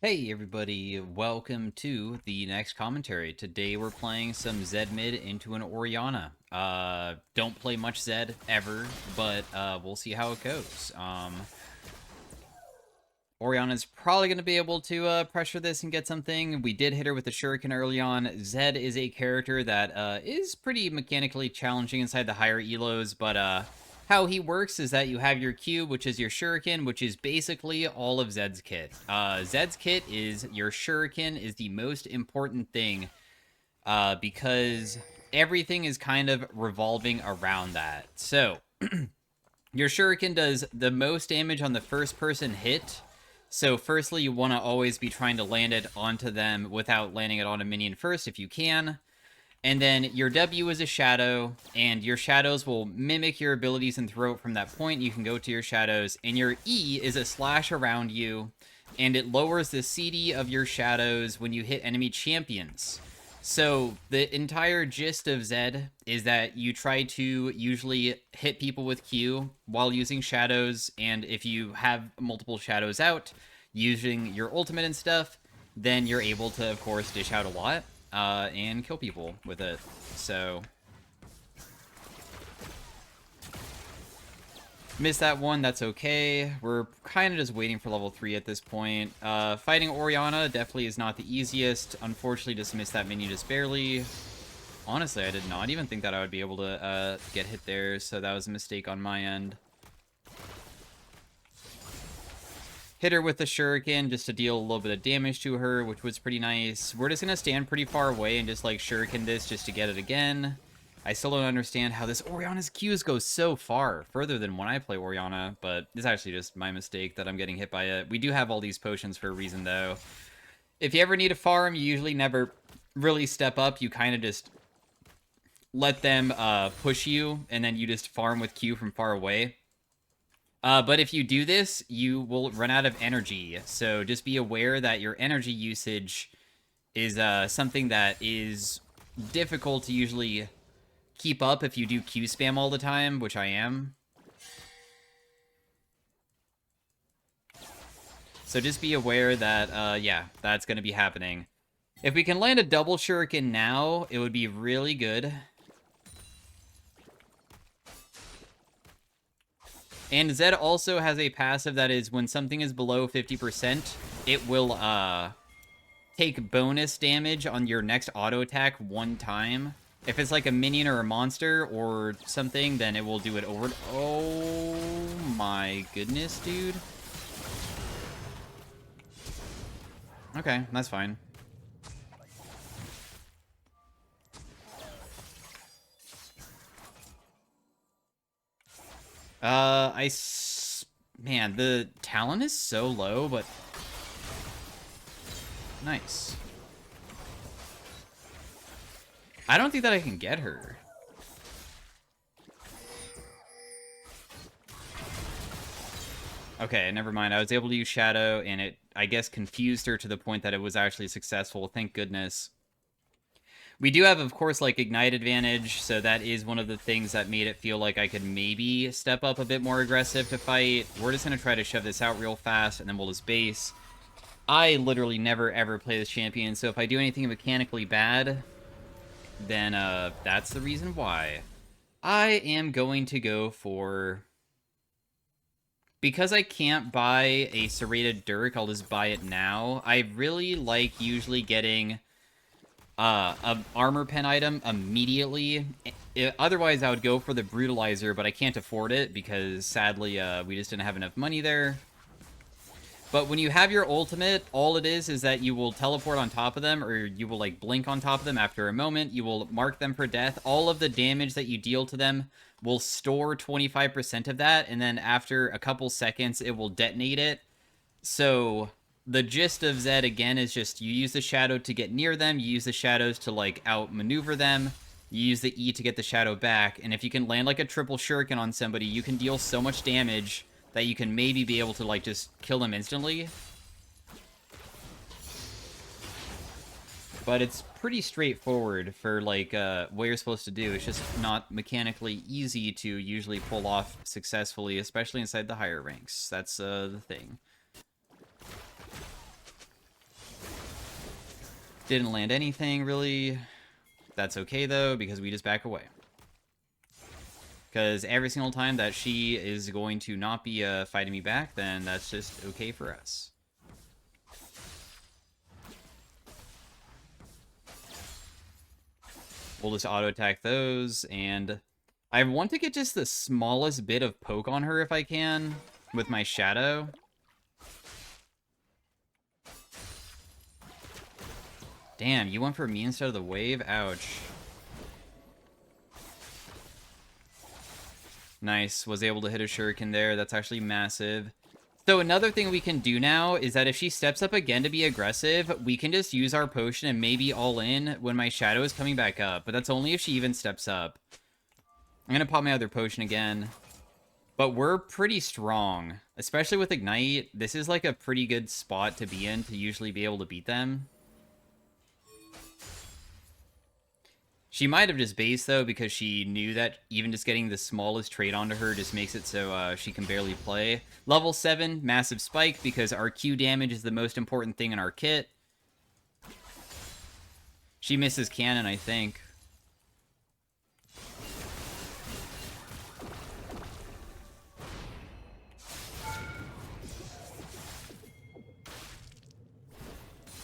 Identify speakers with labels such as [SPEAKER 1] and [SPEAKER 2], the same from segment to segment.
[SPEAKER 1] Hey everybody, welcome to the next commentary. Today we're playing some Zed mid into an Orianna. Don't play much Zed ever, but we'll see how it goes. Orianna's probably going to be able to pressure this and get something. We did hit her with the Shuriken early on. Zed is a character that is pretty mechanically challenging inside the higher elos, but how he works is that you have your Q, which is your Shuriken, which is basically all of Zed's kit. Zed's kit is your Shuriken is the most important thing because everything is kind of revolving around that. So, your Shuriken does the most damage on the first person hit. So firstly, you want to always be trying to land it onto them without landing it on a minion first if you can. And then your W is a shadow, and your shadows will mimic your abilities and throw it from that point. You can go to your shadows, and your E is a slash around you, and it lowers the CD of your shadows when you hit enemy champions. So the entire gist of Zed is that you try to usually hit people with Q while using shadows, and if you have multiple shadows out using your ultimate and stuff, then you're able to, of course, dish out a lot and kill people with it. So missed that one, that's okay. We're kind of just waiting for level 3 at this point. Fighting Orianna definitely is not the easiest. Unfortunately, just missed that minion just barely. Honestly, I did not even think that I would be able to get hit there, so that was a mistake on my end. Hit her with the Shuriken just to deal a little bit of damage to her, which was pretty nice. We're just going to stand pretty far away and just like Shuriken this just to get it again. I still don't understand how this Orianna's Qs go so far, further than when I play Orianna, but it's actually just my mistake that I'm getting hit by it. We do have all these potions for a reason, though. If you ever need a farm, you usually never really step up. You kind of just let them push you, and then you just farm with Q from far away. But if you do this, you will run out of energy. So just be aware that your energy usage is something that is difficult to usually keep up if you do Q spam all the time, which I am. So just be aware that, yeah, that's going to be happening. If we can land a double shuriken now, it would be really good. And Zed also has a passive that is when something is below 50%, it will take bonus damage on your next auto attack one time. If it's like a minion or a monster or something, then it will do it over. Oh my goodness, dude. Okay, that's fine. Man, the talent is so low, but nice. I don't think that I can get her. Okay, never mind. I was able to use Shadow, and it, I guess, confused her to the point that it was actually successful. Thank goodness. We do have, of course, like, Ignite advantage, so that is one of the things that made it feel like I could maybe step up a bit more aggressive to fight. We're just going to try to shove this out real fast, and then we'll just base. I literally never, ever play this champion, so if I do anything mechanically bad, then that's the reason why. I am going to go for... Because I can't buy a serrated Dirk, I'll just buy it now. I really like usually getting an armor pen item immediately. Otherwise, I would go for the Brutalizer, but I can't afford it because, sadly, we just didn't have enough money there. But when you have your ultimate, all it is that you will teleport on top of them, or you will, like, blink on top of them after a moment. You will mark them for death. All of the damage that you deal to them will store 25% of that, and then after a couple seconds, it will detonate it. So the gist of Zed, again, is just you use the shadow to get near them, you use the shadows to, like, outmaneuver them, you use the E to get the shadow back, and if you can land, like, a triple shuriken on somebody, you can deal so much damage that you can maybe be able to, like, just kill them instantly. But it's pretty straightforward for, like, what you're supposed to do. It's just not mechanically easy to usually pull off successfully, especially inside the higher ranks. That's the thing. Didn't land anything, really. That's okay, though, because we just back away. Because every single time that she is going to not be fighting me back, then that's just okay for us. We'll just auto-attack those, and I want to get just the smallest bit of poke on her if I can with my shadow. Damn, you went for me instead of the wave? Ouch. Nice, was able to hit a shuriken there. That's actually massive. So another thing we can do now is that if she steps up again to be aggressive, we can just use our potion and maybe all in when my shadow is coming back up. But that's only if she even steps up. I'm going to pop my other potion again. But we're pretty strong. Especially with Ignite, this is like a pretty good spot to be in to usually be able to beat them. She might have just based, though, because she knew that even just getting the smallest trait onto her just makes it so she can barely play. Level 7, massive spike, because our Q damage is the most important thing in our kit. She misses cannon, I think.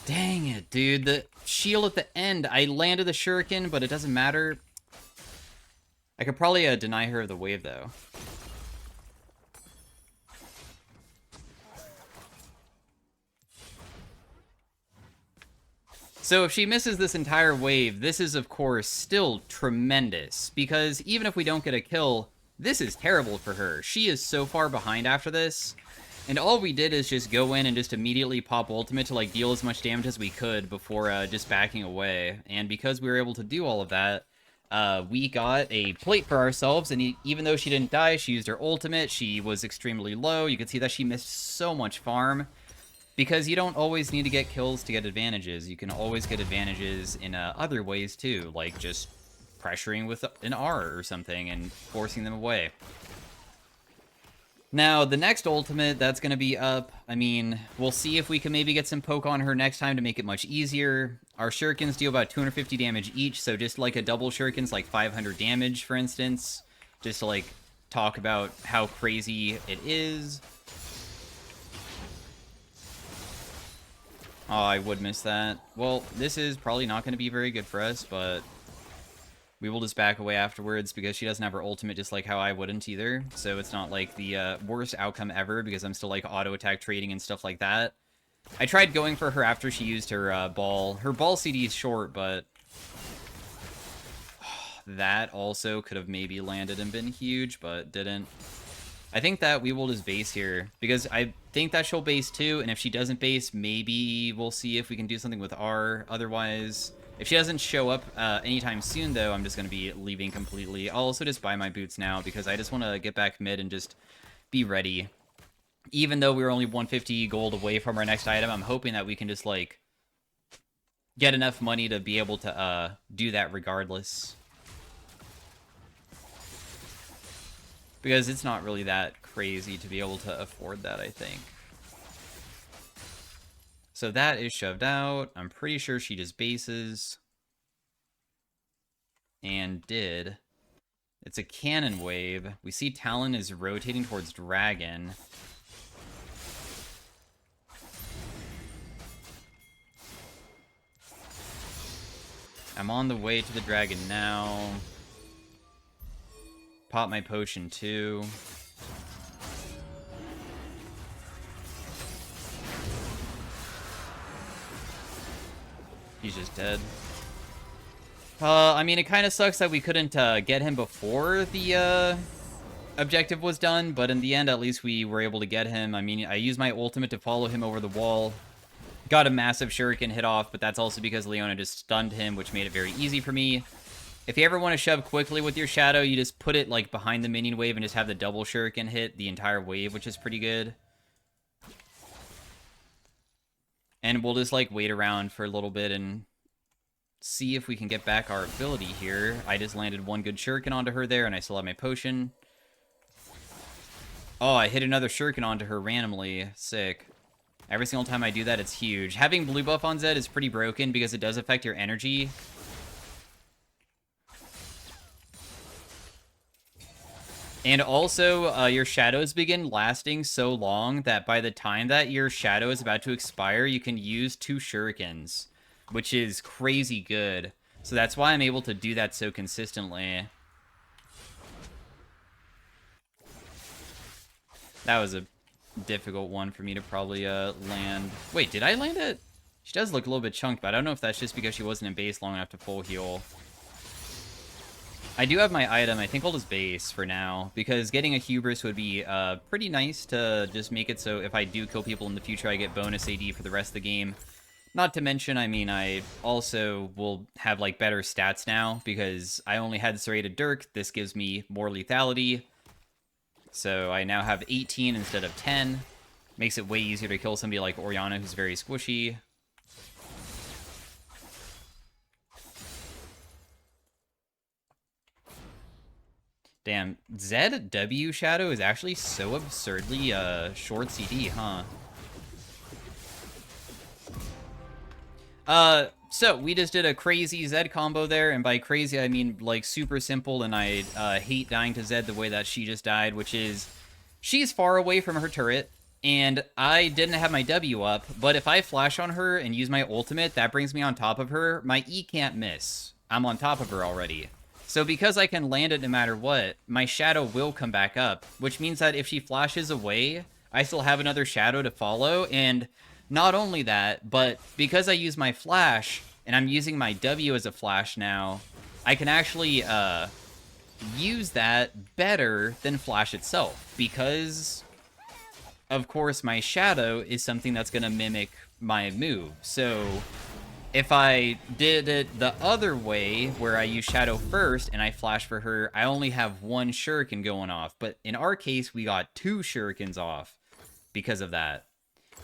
[SPEAKER 1] Dang it, dude. The shield at the end. I landed the shuriken, but it doesn't matter. I could probably deny her of the wave, though. So if she misses this entire wave, this is, of course, still tremendous. Because even if we don't get a kill, this is terrible for her. She is so far behind after this. And all we did is just go in and just immediately pop ultimate to, like, deal as much damage as we could before just backing away. And because we were able to do all of that, we got a plate for ourselves. And even though she didn't die, she used her ultimate. She was extremely low. You could see that she missed so much farm. Because you don't always need to get kills to get advantages. You can always get advantages in other ways, too. Like just pressuring with an R or something and forcing them away. Now, the next ultimate that's going to be up, I mean, we'll see if we can maybe get some poke on her next time to make it much easier. Our shurikens deal about 250 damage each, so just like a double shuriken's like 500 damage, for instance. Just to, like, talk about how crazy it is. Oh, I would miss that. Well, this is probably not going to be very good for us, but we will just back away afterwards because she doesn't have her ultimate, just like how I wouldn't either. So it's not like the worst outcome ever because I'm still like auto attack trading and stuff like that. I tried going for her after she used her ball. Her ball CD is short, but that also could have maybe landed and been huge, but didn't. I think that we will just base here because I think that she'll base too. And if she doesn't base, maybe we'll see if we can do something with R. Otherwise, if she doesn't show up anytime soon, though, I'm just going to be leaving completely. I'll also just buy my boots now because I just want to get back mid and just be ready. Even though we're only 150 gold away from our next item, I'm hoping that we can just, like, get enough money to be able to do that regardless. Because it's not really that crazy to be able to afford that, I think. So that is shoved out. I'm pretty sure she just bases. And did. It's a cannon wave. We see Talon is rotating towards Dragon. I'm on the way to the Dragon now. Pop my potion too. He's just dead. I mean, it kind of sucks that we couldn't get him before the objective was done, but in the end, at least we were able to get him. I mean, I used my ultimate to follow him over the wall. Got a massive shuriken hit off, but that's also because Leona just stunned him, which made it very easy for me. If you ever want to shove quickly with your shadow, you just put it like behind the minion wave and just have the double shuriken hit the entire wave, which is pretty good. And we'll just like wait around for a little bit and see if we can get back our ability here. I just landed one good shuriken onto her there and I still have my potion. Oh, I hit another shuriken onto her randomly. Sick. Every single time I do that, it's huge. Having blue buff on Zed is pretty broken because it does affect your energy. And also, your shadows begin lasting so long that by the time that your shadow is about to expire, you can use 2 shurikens, which is crazy good. So that's why I'm able to do that so consistently. That was a difficult one for me to probably land. Wait, did I land it? She does look a little bit chunked, but I don't know if that's just because she wasn't in base long enough to full heal. I do have my item. I think I'll just base for now, because getting a hubris would be pretty nice to just make it so if I do kill people in the future, I get bonus AD for the rest of the game. Not to mention, I mean, I also will have, like, better stats now, because I only had serrated Dirk. This gives me more lethality. So I now have 18 instead of 10. Makes it way easier to kill somebody like Orianna, who's very squishy. Damn, ZW Shadow is actually so absurdly short CD, huh? So we just did a crazy Zed combo there, and by crazy I mean like super simple, and I hate dying to Zed the way that she just died, which is she's far away from her turret, and I didn't have my W up, but if I flash on her and use my ultimate, that brings me on top of her. My E can't miss. I'm on top of her already. So because I can land it no matter what, my shadow will come back up, which means that if she flashes away, I still have another shadow to follow, and not only that, but because I use my flash, and I'm using my W as a flash now, I can actually use that better than flash itself, because, of course, my shadow is something that's going to mimic my move. So if I did it the other way, where I use shadow first and I flash for her, I only have 1 shuriken going off. But in our case, we got 2 shurikens off because of that.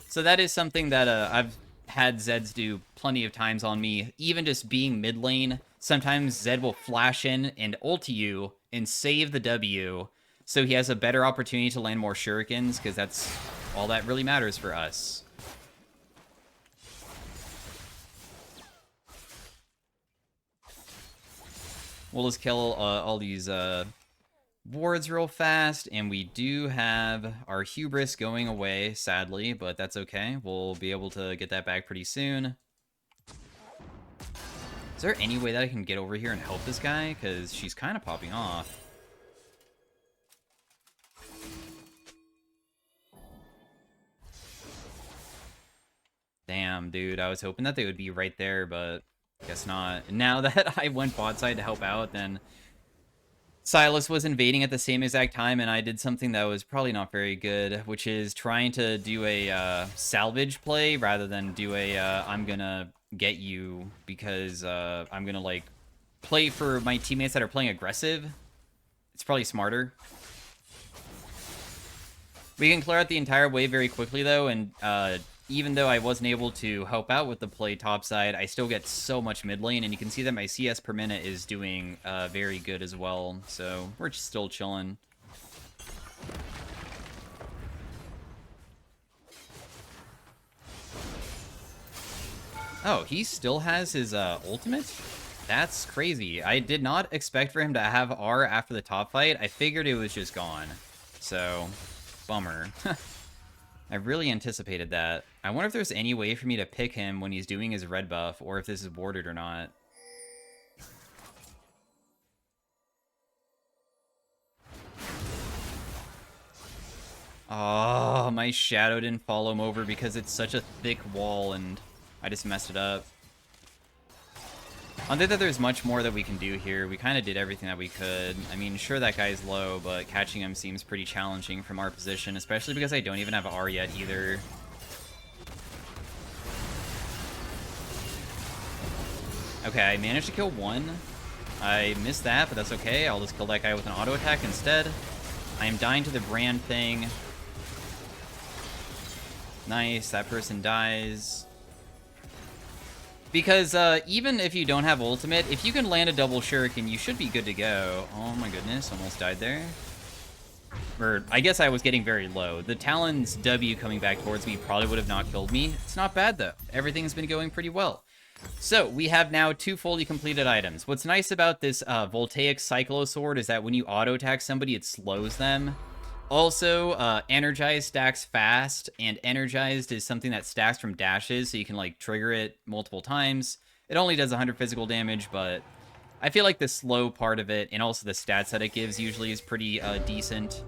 [SPEAKER 1] So that is something that I've had Zeds do plenty of times on me. Even just being mid lane, sometimes Zed will flash in and ult you and save the W, so he has a better opportunity to land more shurikens, because that's all that really matters for us. We'll just kill all these wards real fast, and we do have our hubris going away, sadly, but that's okay. We'll be able to get that back pretty soon. Is there any way that I can get over here and help this guy? Because she's kind of popping off. Damn, dude. I was hoping that they would be right there, but guess not. Now that I went bot side to help out, then Silas was invading at the same exact time, and I did something that was probably not very good, which is trying to do a salvage play rather than do a I'm gonna get you, because I'm gonna, like, play for my teammates that are playing aggressive. It's probably smarter. We can clear out the entire wave very quickly, though, and even though I wasn't able to help out with the play topside, I still get so much mid lane, and you can see that my CS per minute is doing very good as well, so we're just still chilling. Oh, he still has his ultimate? That's crazy. I did not expect for him to have R after the top fight. I figured it was just gone, so bummer. I really anticipated that. I wonder if there's any way for me to pick him when he's doing his red buff, or if this is warded or not. Oh, my shadow didn't follow him over because it's such a thick wall, and I just messed it up. I don't think that there's much more that we can do here. We kind of did everything that we could. I mean, sure, that guy's low, but catching him seems pretty challenging from our position, especially because I don't even have R yet either. Okay, I managed to kill 1. I missed that, but that's okay. I'll just kill that guy with an auto attack instead. I am dying to the brand thing. Nice, that person dies. Because even if you don't have ultimate, if you can land a double shuriken, you should be good to go. Oh my goodness, almost died there. Or, I guess I was getting very low. The Talon's W coming back towards me probably would have not killed me. It's not bad, though. Everything's been going pretty well. So, we have now 2 fully completed items. What's nice about this Voltaic Cyclo Sword is that when you auto-attack somebody, it slows them. Also, Energized stacks fast, and Energized is something that stacks from dashes, so you can, like, trigger it multiple times. It only does 100 physical damage, but I feel like the slow part of it, and also the stats that it gives usually is pretty decent.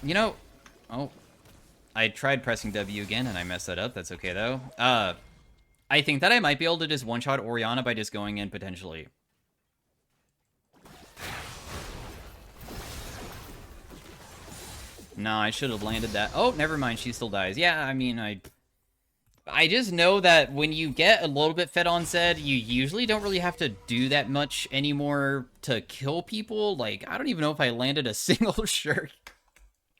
[SPEAKER 1] You know, oh, I tried pressing W again, and I messed that up. That's okay, though. I think that I might be able to just one-shot Orianna by just going in, potentially. No, I should have landed that. Oh, never mind. She still dies. Yeah, I mean, I just know that when you get a little bit fed on Zed, you usually don't really have to do that much anymore to kill people. Like, I don't even know if I landed a single shuriken.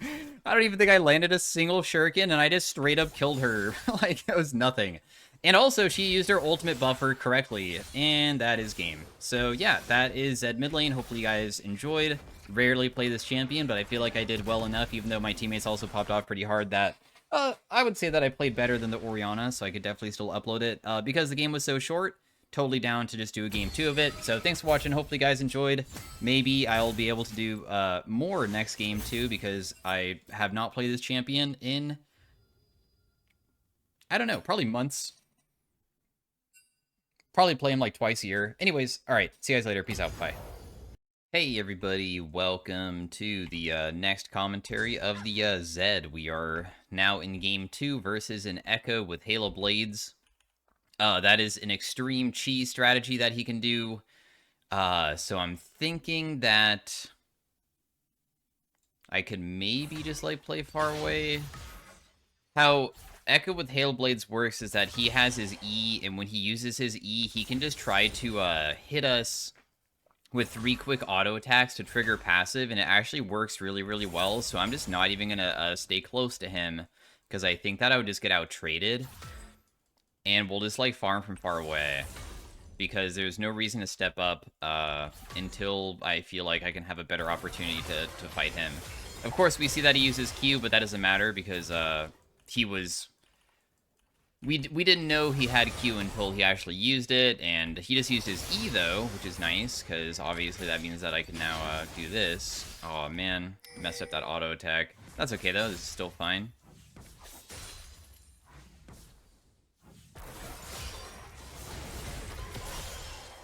[SPEAKER 1] I don't even think I landed a single shuriken, and I just straight up killed her. Like, it was nothing. And also, she used her ultimate buffer correctly, and that is game. So yeah, that is Zed mid lane. Hopefully you guys enjoyed. Rarely play this champion, but I feel like I did well enough, even though my teammates also popped off pretty hard, that I would say that I played better than the Orianna, so I could definitely still upload it. Because the game was so short, totally down to just do a game 2 of it. So thanks for watching. Hopefully you guys enjoyed. Maybe I'll be able to do more next game too, because I have not played this champion in, I don't know, probably months. Probably play him like twice a year. Anyways, alright, see you guys later. Peace out. Bye. Hey everybody, welcome to the next commentary of the Zed. We are now in game 2 versus an Echo with Halo Blades. That is an extreme cheese strategy that he can do. So I'm thinking that I could maybe just like play far away. How Echo with Halo Blades works is that he has his E, and when he uses his E, he can just try to hit us with 3 quick auto attacks to trigger passive, and it actually works really, really well. So I'm just not even gonna stay close to him, because I think that I would just get out traded, and we'll just like farm from far away, because there's no reason to step up until I feel like I can have a better opportunity to fight him. Of course, we see that he uses Q, but that doesn't matter because he was. We didn't know he had Q until he actually used it, and he just used his E, though, which is nice, because obviously that means that I can now do this. Oh man, messed up that auto attack. That's okay, though. This is still fine.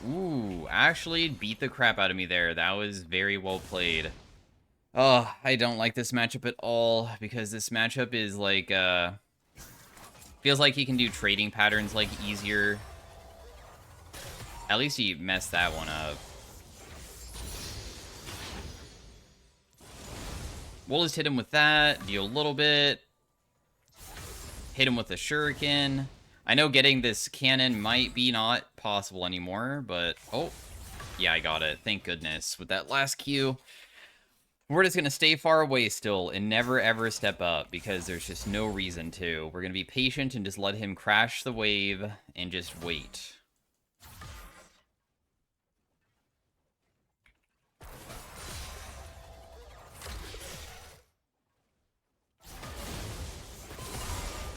[SPEAKER 1] Ooh, actually beat the crap out of me there. That was very well played. Oh, I don't like this matchup at all, because this matchup is like, feels like he can do trading patterns, like, easier. At least he messed that one up. We'll just hit him with that, deal a little bit. Hit him with the shuriken. I know getting this cannon might be not possible anymore, but... Oh, yeah, I got it. Thank goodness. With that last Q... We're just going to stay far away still and never ever step up because there's just no reason to. We're going to be patient and just let him crash the wave and just wait.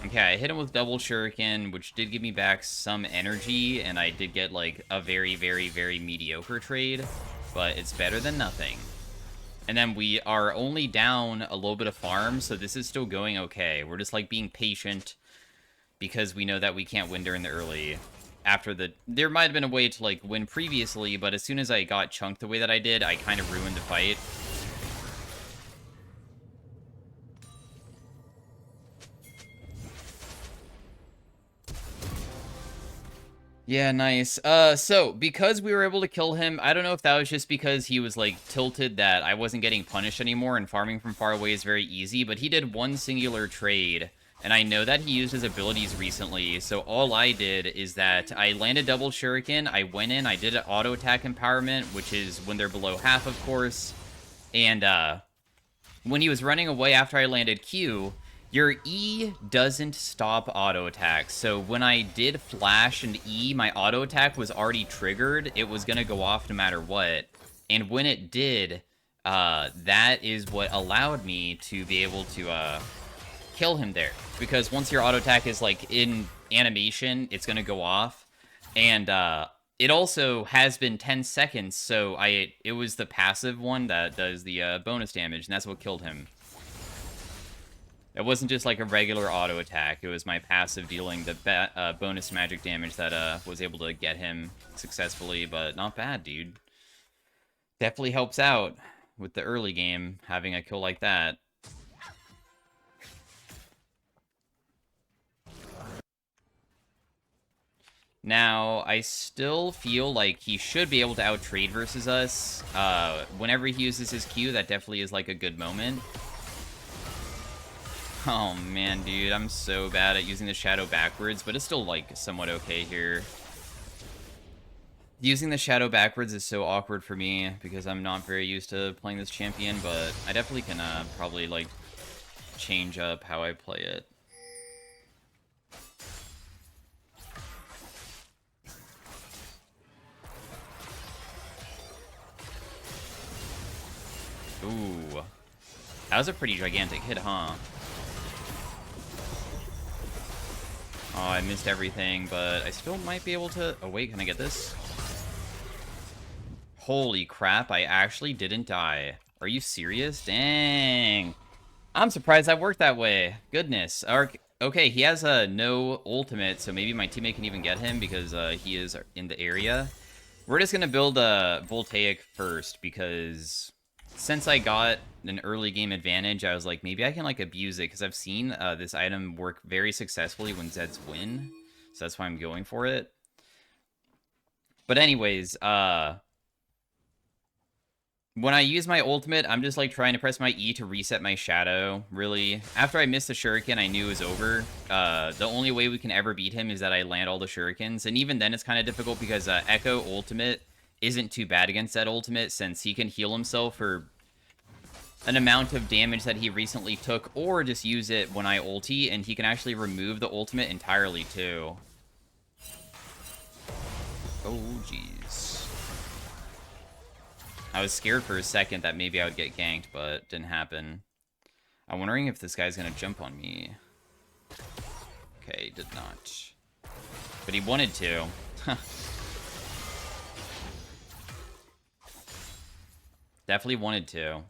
[SPEAKER 1] Okay, I hit him with double shuriken, which did give me back some energy, and I did get like a very, very, very mediocre trade, but it's better than nothing. And then we are only down a little bit of farm, so this is still going okay. We're just, like, being patient because we know that we can't win during the early. After the... There might have been a way to, like, win previously, but as soon as I got chunked the way that I did, I kind of ruined the fight. Yeah, nice. So, because we were able to kill him, I don't know if that was just because he was, like, tilted that I wasn't getting punished anymore, and farming from far away is very easy, but he did one singular trade, and I know that he used his abilities recently, so all I did is that I landed double shuriken, I went in, I did an auto attack empowerment, which is when they're below half, of course, and, when he was running away after I landed Q... Your E doesn't stop auto attacks, so when I did flash and E, my auto attack was already triggered. It was gonna go off no matter what, and when it did, that is what allowed me to be able to kill him there. Because once your auto attack is like in animation, it's gonna go off. And it also has been 10 seconds, so it was the passive one that does the bonus damage, and that's what killed him. It wasn't just like a regular auto attack. It was my passive dealing the bonus magic damage that was able to get him successfully, but not bad, dude. Definitely helps out with the early game, having a kill like that. Now, I still feel like he should be able to out-trade versus us. Whenever he uses his Q, that definitely is like a good moment. Oh man, dude, I'm so bad at using the shadow backwards, but it's still like somewhat okay here. Using the shadow backwards is so awkward for me because I'm not very used to playing this champion, but I definitely can probably like change up how I play it. Ooh. That was a pretty gigantic hit, huh? Oh, I missed everything, but I still might be able to... Oh, wait, can I get this? Holy crap, I actually didn't die. Are you serious? Dang. I'm surprised that worked that way. Goodness. Okay, he has a no ultimate, so maybe my teammate can even get him because he is in the area. We're just going to build a Voltaic first because... Since I got an early game advantage, I was like, maybe I can like abuse it because I've seen this item work very successfully when Zeds win. So that's why I'm going for it. But anyways, when I use my ultimate, I'm just like trying to press my E to reset my shadow, really. After I missed the shuriken, I knew it was over. The only way we can ever beat him is that I land all the shurikens. And even then it's kind of difficult because Echo ultimate isn't too bad against that ultimate since he can heal himself for an amount of damage that he recently took, or just use it when I ulti, and he can actually remove the ultimate entirely too. Oh, jeez. I was scared for a second that maybe I would get ganked, but didn't happen. I'm wondering if this guy's gonna jump on me. Okay, did not. But he wanted to. Definitely wanted to.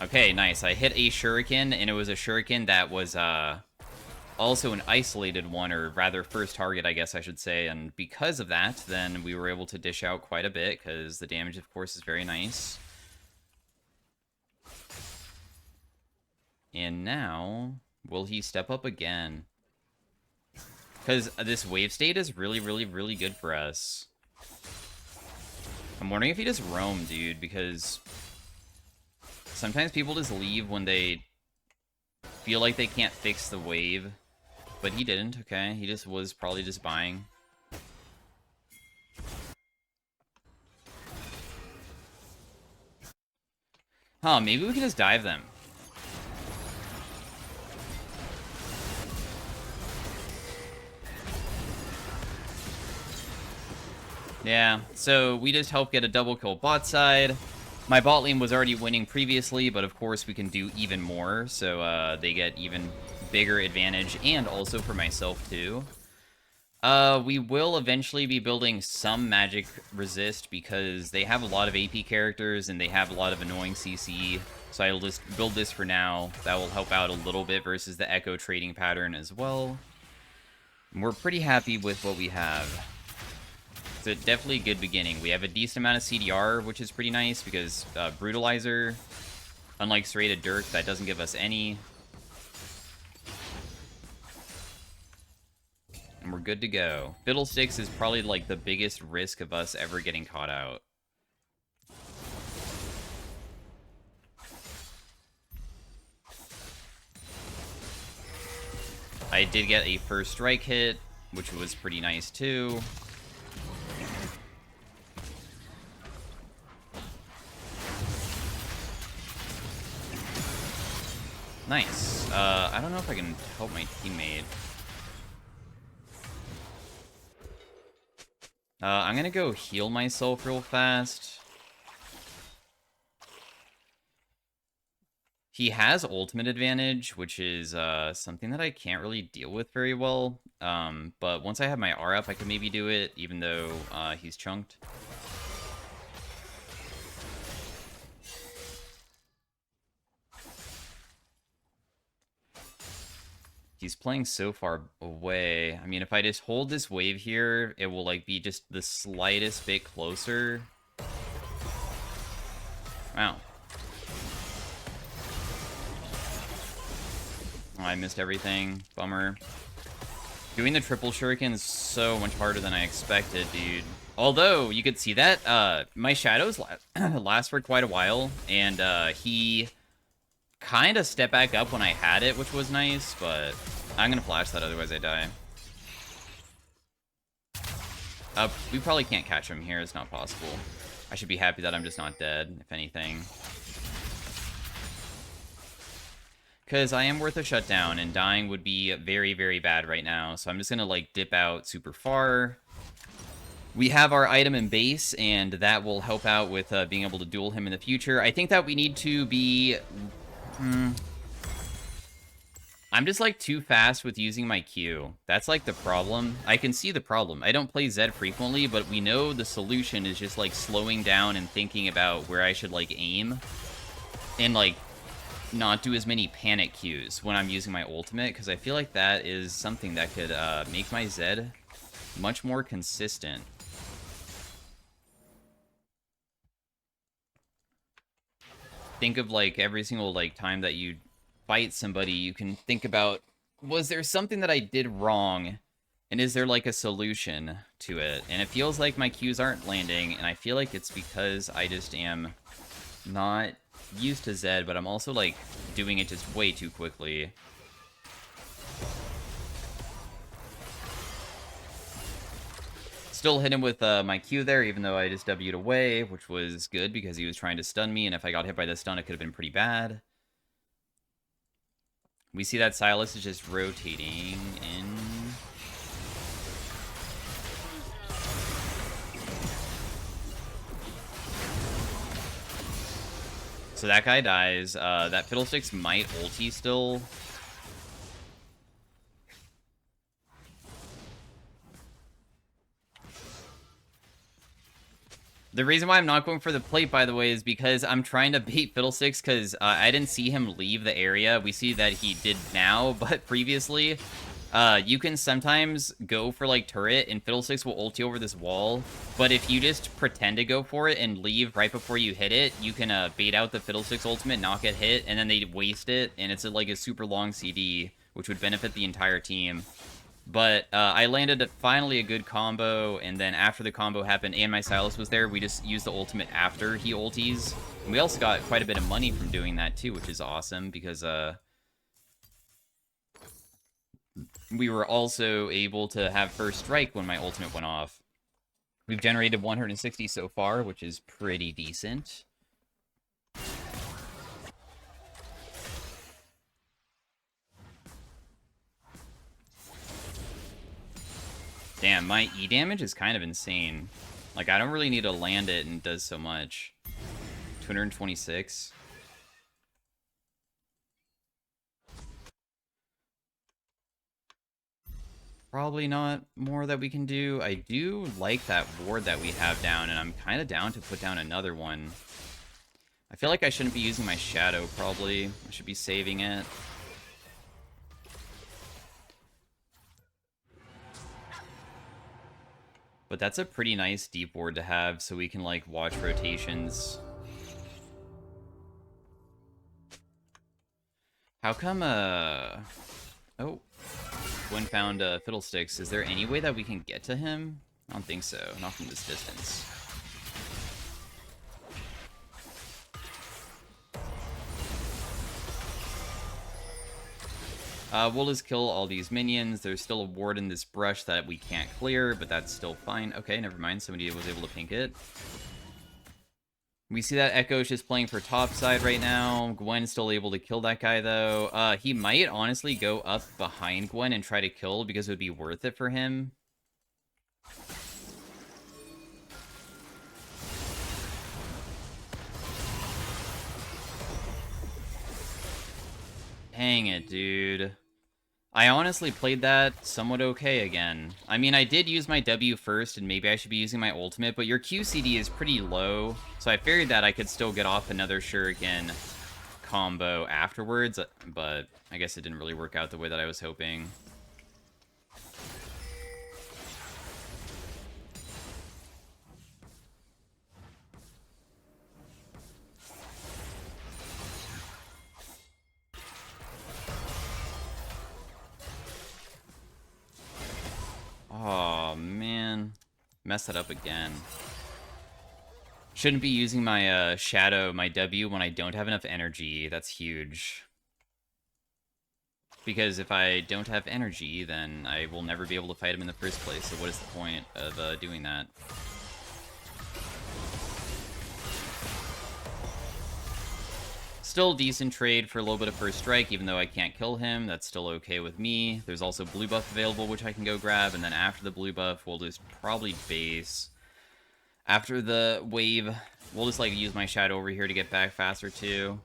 [SPEAKER 1] Okay, nice. I hit a shuriken, and it was a shuriken that was also an isolated one, or rather first target, I guess I should say. And because of that, then we were able to dish out quite a bit, because the damage, of course, is very nice. And now, will he step up again? Because this wave state is really, really, really good for us. I'm wondering if he just roam, dude, because sometimes people just leave when they feel like they can't fix the wave. But he didn't, okay? He just was probably just buying. Huh, maybe we can just dive them. Yeah, so we just helped get a double kill bot side. My bot lane was already winning previously, but of course we can do even more, so they get even bigger advantage, and also for myself too. We will eventually be building some magic resist because they have a lot of AP characters and they have a lot of annoying CC, so I'll just build this for now. That will help out a little bit versus the Echo trading pattern as well. And we're pretty happy with what we have. It's a definitely good beginning. We have a decent amount of CDR, which is pretty nice because Brutalizer, unlike Serrated Dirk, that doesn't give us any. And we're good to go. Fiddlesticks is probably like the biggest risk of us ever getting caught out. I did get a first strike hit, which was pretty nice too. Nice. I don't know if I can help my teammate. I'm gonna go heal myself real fast. He has ultimate advantage, which is something that I can't really deal with very well. But once I have my R up, I can maybe do it, even though he's chunked. He's playing so far away. I mean, if I just hold this wave here, it will like be just the slightest bit closer. Wow. Oh, I missed everything. Bummer. Doing the triple shuriken is so much harder than I expected, dude. Although, you could see that my shadows last for quite a while, and he kind of stepped back up when I had it, which was nice, but I'm going to flash that, otherwise I die. We probably can't catch him here. It's not possible. I should be happy that I'm just not dead, if anything. Because I am worth a shutdown, and dying would be very, very bad right now. So I'm just going to, like, dip out super far. We have our item in base, and that will help out with being able to duel him in the future. I think that we need to be... I'm just, like, too fast with using my Q. That's, like, the problem. I can see the problem. I don't play Zed frequently, but we know the solution is just, like, slowing down and thinking about where I should, like, aim. And, like, not do as many panic Qs when I'm using my ultimate, because I feel like that is something that could make my Zed much more consistent. Think of, like, every single, like, time that you fight somebody, you can think about, was there something that I did wrong, and is there, like, a solution to it? And it feels like my Qs aren't landing, and I feel like it's because I just am not used to Zed, but I'm also, like, doing it just way too quickly. Still hit him with my Q there, even though I just W'd away, which was good because he was trying to stun me, and if I got hit by the stun, it could have been pretty bad. We see that Silas is just rotating in. So that guy dies. That Fiddlesticks might ulti still. The reason why I'm not going for the plate, by the way, is because I'm trying to bait Fiddlesticks, because I didn't see him leave the area. We see that he did now, but previously, you can sometimes go for, like, turret, and Fiddlesticks will ulti over this wall, but if you just pretend to go for it and leave right before you hit it, you can bait out the Fiddlesticks ultimate, not get hit, and then they waste it, and it's like a super long CD, which would benefit the entire team. But I landed finally a good combo, and then after the combo happened and my Silas was there, we just used the ultimate after he ulties. And we also got quite a bit of money from doing that too, which is awesome, because we were also able to have first strike when my ultimate went off. We've generated 160 so far, which is pretty decent. Damn, my E damage is kind of insane. Like, I don't really need to land it, and it does so much. 226. Probably not more that we can do. I do like that ward that we have down, and I'm kind of down to put down another one. I feel like I shouldn't be using my shadow, probably. I should be saving it. But that's a pretty nice deep ward to have, so we can, like, watch rotations. How come, oh. Gwen found Fiddlesticks. Is there any way that we can get to him? I don't think so. Not from this distance. We'll just kill all these minions. There's still a ward in this brush that we can't clear, but that's still fine. Okay, never mind. Somebody was able to pink it. We see that Echo's just playing for top side right now. Gwen's still able to kill that guy, though. He might honestly go up behind Gwen and try to kill, because it would be worth it for him. Dang it, dude. I honestly played that somewhat okay again. I mean, I did use my W first, and maybe I should be using my ultimate, but your QCD is pretty low, so I figured that I could still get off another shuriken combo afterwards, but I guess it didn't really work out the way that I was hoping. Oh, man. Messed that up again. Shouldn't be using my shadow, my W, when I don't have enough energy. That's huge. Because if I don't have energy, then I will never be able to fight him in the first place. So what is the point of doing that? Still a decent trade for a little bit of first strike, even though I can't kill him. That's still okay with me. There's also blue buff available, which I can go grab. And then after the blue buff, we'll just probably base. After the wave, we'll just, like, use my shadow over here to get back faster, too.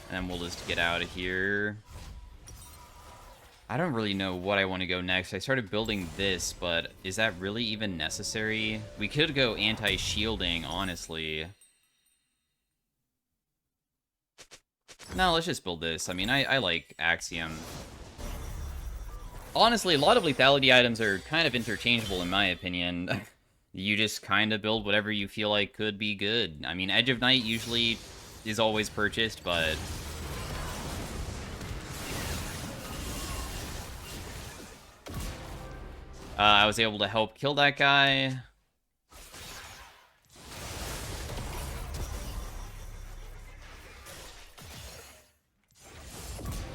[SPEAKER 1] And then we'll just get out of here. I don't really know what I want to go next. I started building this, but is that really even necessary? We could go anti-shielding, honestly. No, let's just build this. I mean, I like Axiom. Honestly, a lot of lethality items are kind of interchangeable, in my opinion. You just kind of build whatever you feel like could be good. I mean, Edge of Night usually is always purchased, but... I was able to help kill that guy.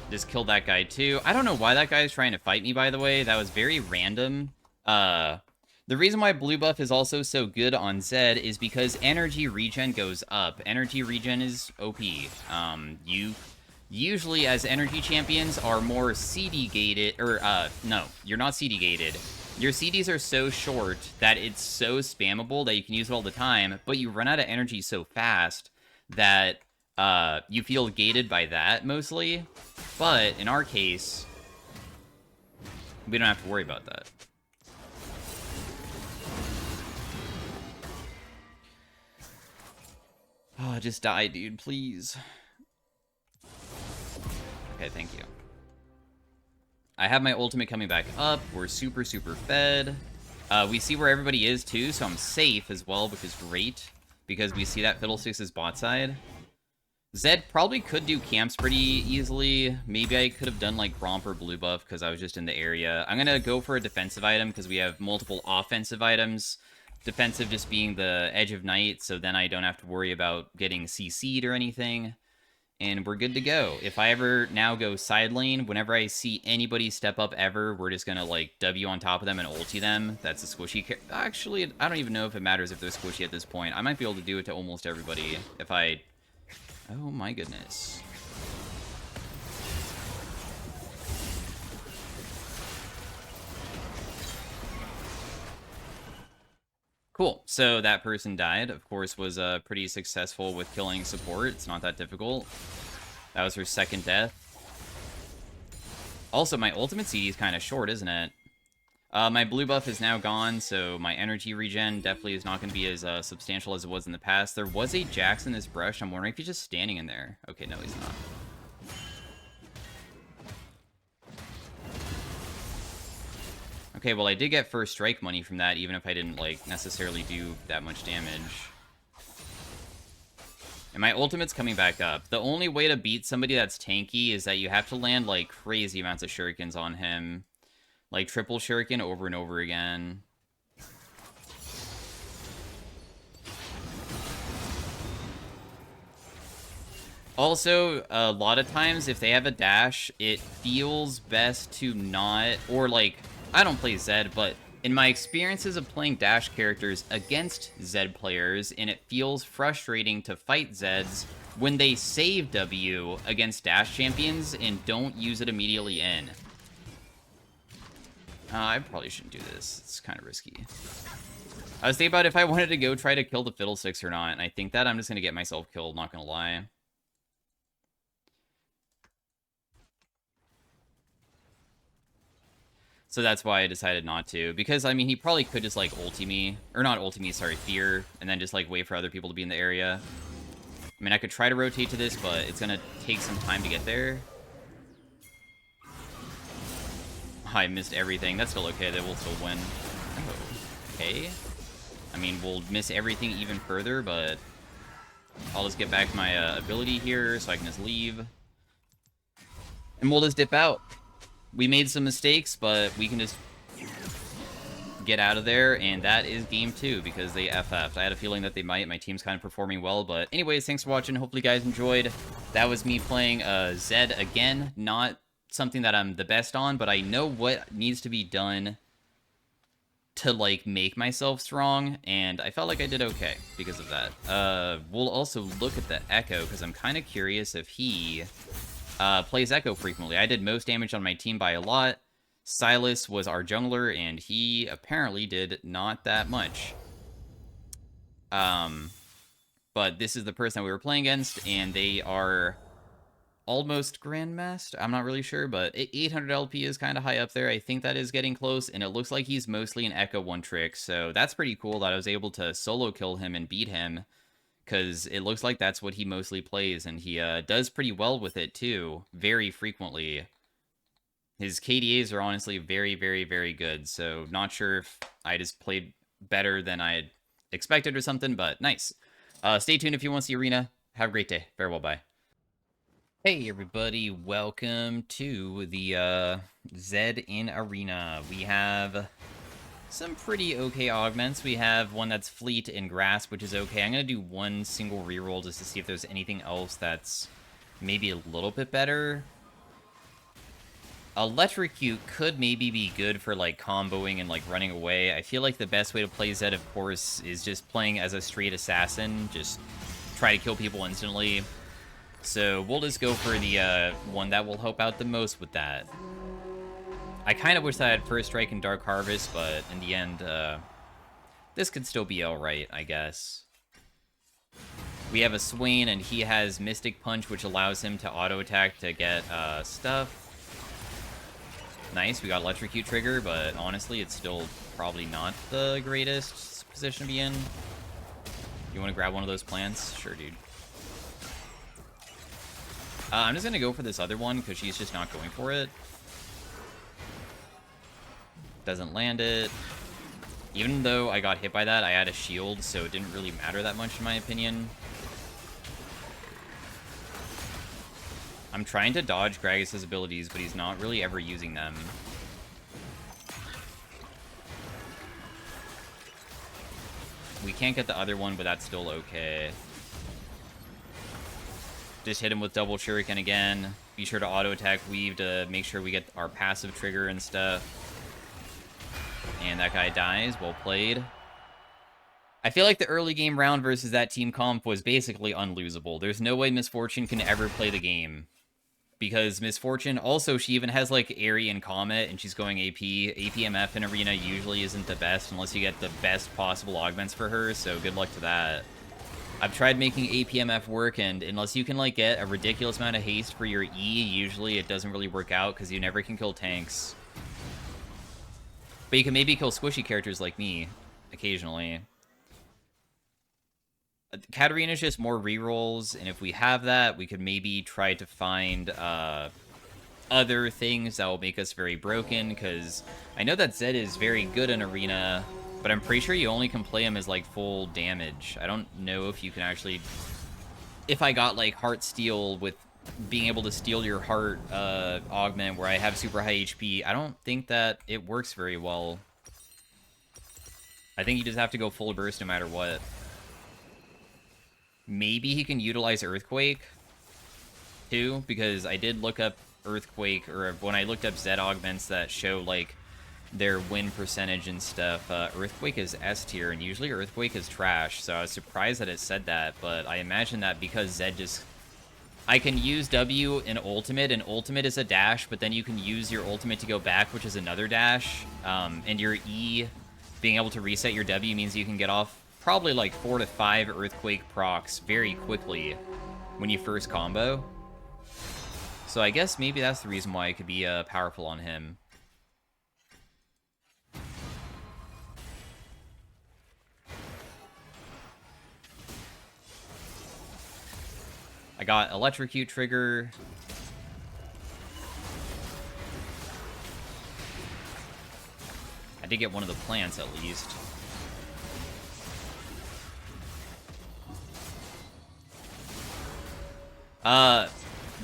[SPEAKER 1] Just killed that guy too. I don't know why that guy is trying to fight me, by the way. That was very random. The reason why blue buff is also so good on Zed is because energy regen goes up. Energy regen is OP. You usually, as energy champions, are more CD gated, or, no, you're not CD gated. Your CDs are so short that it's so spammable that you can use it all the time, but you run out of energy so fast that you feel gated by that, mostly. But, in our case, we don't have to worry about that. Oh, just die, dude, please. Okay, thank you. I have my ultimate coming back up. We're super, super fed. We see where everybody is, too, so I'm safe as well, which is great. Because we see that Fiddlesticks' bot side. Zed probably could do camps pretty easily. Maybe I could have done, like, Romp or Blue Buff because I was just in the area. I'm going to go for a defensive item because we have multiple offensive items. Defensive just being the Edge of Night, so then I don't have to worry about getting CC'd or anything. And we're good to go. If I ever now go side lane, whenever I see anybody step up ever, we're just gonna, like, W on top of them and ulti them. That's a squishy Actually, I don't even know if it matters if they're squishy at this point. I might be able to do it to almost everybody if I... Oh my goodness. Cool. So that person died. Of course, was pretty successful with killing support. It's not that difficult. That was her second death. Also, my ultimate CD is kind of short, isn't it? My blue buff is now gone, so my energy regen definitely is not going to be as substantial as it was in the past. There was a Jax in this brush. I'm wondering if he's just standing in there. Okay, no, he's not. Okay, well, I did get first strike money from that, even if I didn't, like, necessarily do that much damage. And my ultimate's coming back up. The only way to beat somebody that's tanky is that you have to land, like, crazy amounts of shurikens on him. Like, triple shuriken over and over again. Also, a lot of times, if they have a dash, it feels best to not... Or, like... I don't play Zed, but in my experiences of playing Dash characters against Zed players, and it feels frustrating to fight Zeds when they save W against Dash champions and don't use it immediately in. I probably shouldn't do this. It's kind of risky. I was thinking about if I wanted to go try to kill the Fiddlesticks or not, and I think that I'm just going to get myself killed, not going to lie. So that's why I decided not to. Because, I mean, he probably could just, like, ulti me. Or not ulti me, sorry, fear. And then just, like, wait for other people to be in the area. I mean, I could try to rotate to this, but it's going to take some time to get there. I missed everything. That's still okay. They will still win. Oh, okay. I mean, we'll miss everything even further, but I'll just get back my ability here so I can just leave. And we'll just dip out. We made some mistakes, but we can just get out of there, and that is game 2 because they FF'd. I had a feeling that they might. My team's kind of performing well, but anyways, thanks for watching. Hopefully you guys enjoyed. That was me playing ZED again. Not something that I'm the best on, but I know what needs to be done to, like, make myself strong, and I felt like I did okay because of that. We'll also look at the Echo, because I'm kind of curious if he plays Echo frequently. I did most damage on my team by a lot. Silas was our jungler, and he apparently did not that much. But this is the person that we were playing against, and they are almost Grandmaster. I'm not really sure, but 800 LP is kind of high up there. I think that is getting close, and it looks like he's mostly an Echo one-trick, so that's pretty cool that I was able to solo kill him and beat him, because it looks like that's what he mostly plays, and he does pretty well with it, too, very frequently. His KDAs are honestly very, very, very good, so not sure if I just played better than I had expected or something, but nice. Stay tuned if you want to see Arena. Have a great day. Farewell, bye. Hey everybody, welcome to the ZED in Arena. We have some pretty okay augments. We have one that's Fleet and Grasp, which is okay. I'm going to do one single reroll just to see if there's anything else that's maybe a little bit better. Electrocute could maybe be good for, like, comboing and, like, running away. I feel like the best way to play ZED, of course, is just playing as a straight assassin. Just try to kill people instantly. So we'll just go for the one that will help out the most with that. I kind of wish I had First Strike and Dark Harvest, but in the end, this could still be alright, I guess. We have a Swain, and he has Mystic Punch, which allows him to auto-attack to get stuff. Nice, we got Electrocute trigger, but honestly, it's still probably not the greatest position to be in. You want to grab one of those plants? Sure, dude. I'm just going to go for this other one, because she's just not going for it. Doesn't land it. Even though I got hit by that, I had a shield, so it didn't really matter that much in my opinion. I'm trying to dodge Gragas' abilities, but he's not really ever using them. We can't get the other one, but that's still okay. Just hit him with double shuriken again. Be sure to auto-attack Weave to make sure we get our passive trigger and stuff. And that guy dies. Well played. I feel like the early game round versus that team comp was basically unlosable. There's no way Miss Fortune can ever play the game. Because Miss Fortune, also, she even has, like, Airy and Comet, and she's going AP. APMF in Arena usually isn't the best unless you get the best possible augments for her, so good luck to that. I've tried making APMF work, and unless you can, like, get a ridiculous amount of haste for your E, usually it doesn't really work out, because you never can kill tanks. But you can maybe kill squishy characters like me, occasionally. Katarina's just more rerolls, and if we have that, we could maybe try to find other things that will make us very broken, because I know that Zed is very good in Arena, but I'm pretty sure you only can play him as, like, full damage. I don't know if you can actually... If I got, like, Heart Steal with being able to steal your heart augment where I have super high HP, I don't think that it works very well. I think you just have to go full burst no matter what. Maybe he can utilize Earthquake, too, because I did look up Earthquake, or when I looked up Zed augments that show, like, their win percentage and stuff, Earthquake is S tier, and usually Earthquake is trash, so I was surprised that it said that, but I imagine that because Zed just... I can use W in ultimate, and ultimate is a dash, but then you can use your ultimate to go back, which is another dash. And your E being able to reset your W means you can get off probably like 4 to 5 Earthquake procs very quickly when you first combo. So I guess maybe that's the reason why it could be powerful on him. I got Electrocute trigger. I did get one of the plants at least.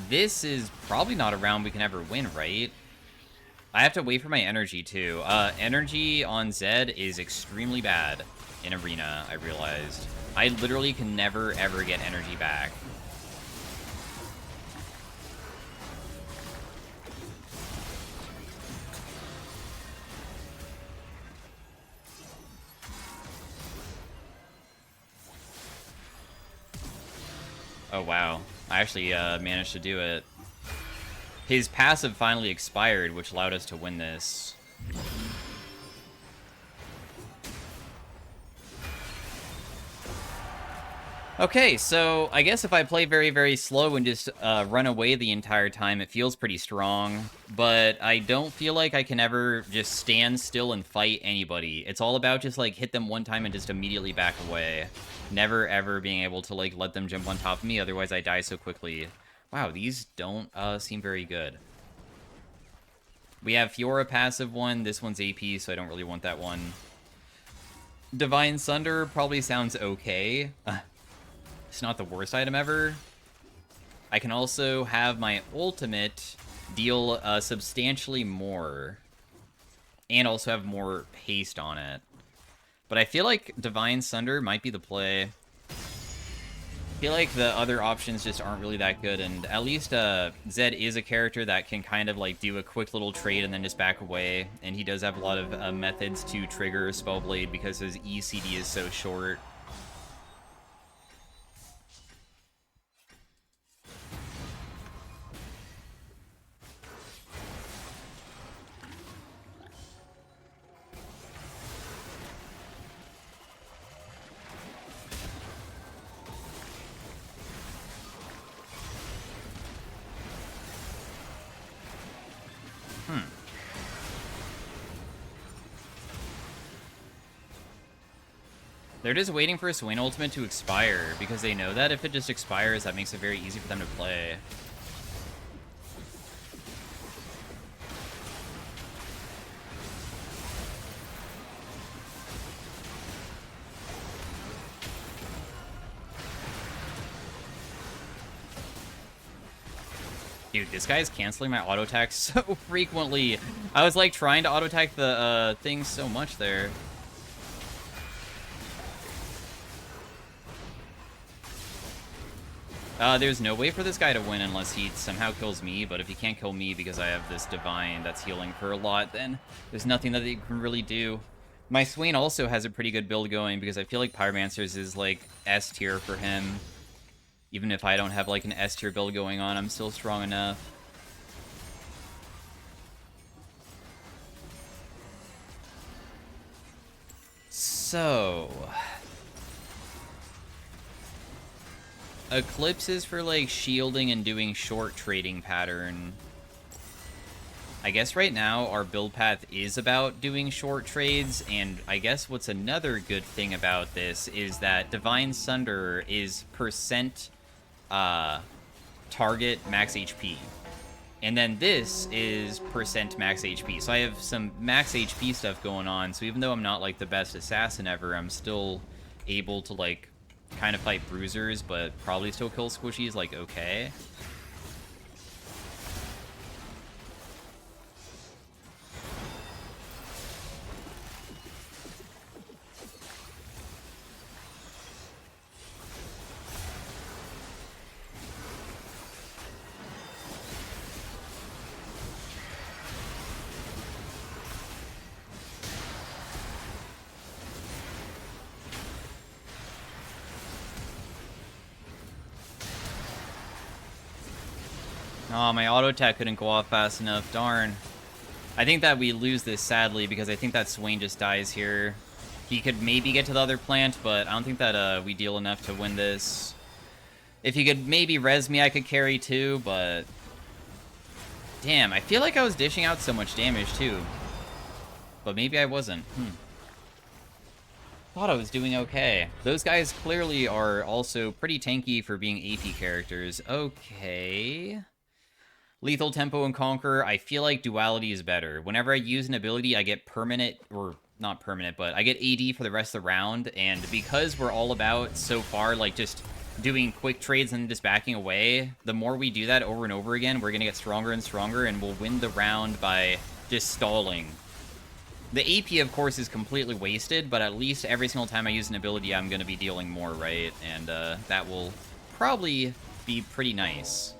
[SPEAKER 1] This is probably not a round we can ever win, right? I have to wait for my energy, too. Energy on Zed is extremely bad in Arena, I realized. I literally can never, ever get energy back. Oh, wow. I actually managed to do it. His passive finally expired, which allowed us to win this. Okay, so I guess if I play very, very slow and just run away the entire time, it feels pretty strong. But I don't feel like I can ever just stand still and fight anybody. It's all about just, like, hit them one time and just immediately back away. Never, ever being able to, like, let them jump on top of me, otherwise I die so quickly. Wow, these don't seem very good. We have Fiora passive one. This one's AP, so I don't really want that one. Divine Sunder probably sounds okay. It's not the worst item ever. I can also have my ultimate deal substantially more. And also have more haste on it. But I feel like Divine Sunder might be the play. I feel like the other options just aren't really that good, and at least Zed is a character that can kind of like do a quick little trade and then just back away, and he does have a lot of methods to trigger Spellblade because his ECD is so short. They're just waiting for a Swain ultimate to expire, because they know that if it just expires, that makes it very easy for them to play. Dude, this guy is canceling my auto attack so frequently. I was like trying to auto attack the thing so much there. There's no way for this guy to win unless he somehow kills me, but if he can't kill me because I have this Divine that's healing for a lot, then there's nothing that he can really do. My Swain also has a pretty good build going because I feel like Pyromancer's is like S tier for him. Even if I don't have like an S tier build going on, I'm still strong enough. So... Eclipse is for, like, shielding and doing short trading pattern. I guess right now our build path is about doing short trades, and I guess what's another good thing about this is that Divine Sunder is percent target max HP. And then this is percent max HP. So I have some max HP stuff going on, so even though I'm not, like, the best assassin ever, I'm still able to, like, kind of fight bruisers, but probably still kill squishies, like, okay. Oh, my auto attack couldn't go off fast enough. Darn. I think that we lose this, sadly, because I think that Swain just dies here. He could maybe get to the other plant, but I don't think that we deal enough to win this. If he could maybe res me, I could carry too, but... Damn, I feel like I was dishing out so much damage too. But maybe I wasn't. Thought I was doing okay. Those guys clearly are also pretty tanky for being AP characters. Okay. Lethal Tempo and Conquer, I feel like Duality is better. Whenever I use an ability, I get permanent, or not permanent, but I get AD for the rest of the round, and because we're all about, so far, like, just doing quick trades and just backing away, the more we do that over and over again, we're gonna get stronger and stronger, and we'll win the round by just stalling. The AP, of course, is completely wasted, but at least every single time I use an ability, I'm gonna be dealing more, right? And that will probably be pretty nice.